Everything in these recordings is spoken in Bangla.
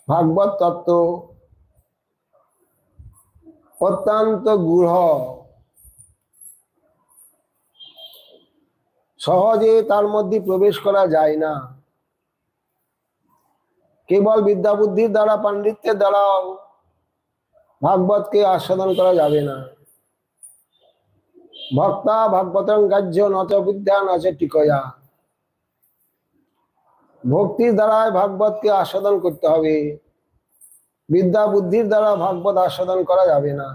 ভাগবত তত্ত্ব অত্যন্ত গূঢ়, সহজে তার মধ্যে প্রবেশ করা যায় না। কেবল বিদ্যা বুদ্ধির দ্বারা, পাণ্ডিত্যের দ্বারাও ভাগবতকে আস্বাদন করা যাবে না। ভক্তা ভাগবতং গাহ্য নচ বিদ্যা নচ টিকয়া। ভক্তির দ্বারাই ভাগবতকে আস্বাদন করতে হবে, বিদ্যা বুদ্ধির দ্বারা ভাগবত আস্বাদন করা যাবে না।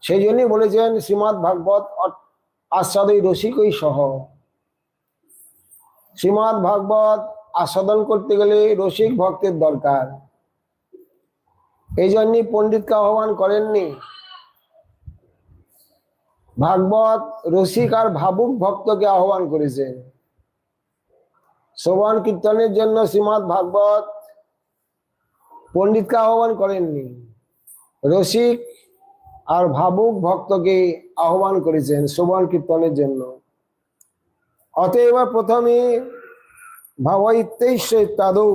সেই জন্যই বলেছেন শ্রীমৎ ভাগবত আস্বাদই রসিকই সহ। শ্রীমৎ ভাগবত আস্বাদন করতে গেলে রসিক ভক্তের দরকার। এই জন্যই পণ্ডিতকে আহ্বান করেননি। ভাগবত রসিক আর ভাবুক ভক্তকে আহ্বান করেছেন। শ্রবণ কীর্তনের জন্য শ্রীমৎ ভাগবত পণ্ডিতকে আহ্বান করেননি, রসিক আর ভাবুক ভক্তকে আহ্বান করেছেন শ্রবণ কীর্তনের জন্য। অতএব প্রথমে ভাবৈত্যৈষ ইত্যাদৌ,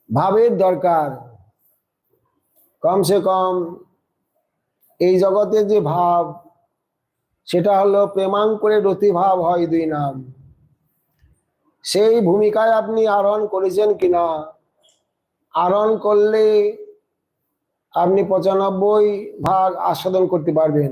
ভাবের দরকার। কমসে কম এই জগতে যে ভাব, সেটা হলো প্রেমাঙ্কুরে রতিভাব হয় দুই নাম। সেই ভূমিকায় আপনি আরোহণ করেছেন কিনা? আরোহণ করলে আপনি ৯৫ ভাগ আস্বাদন করতে পারবেন।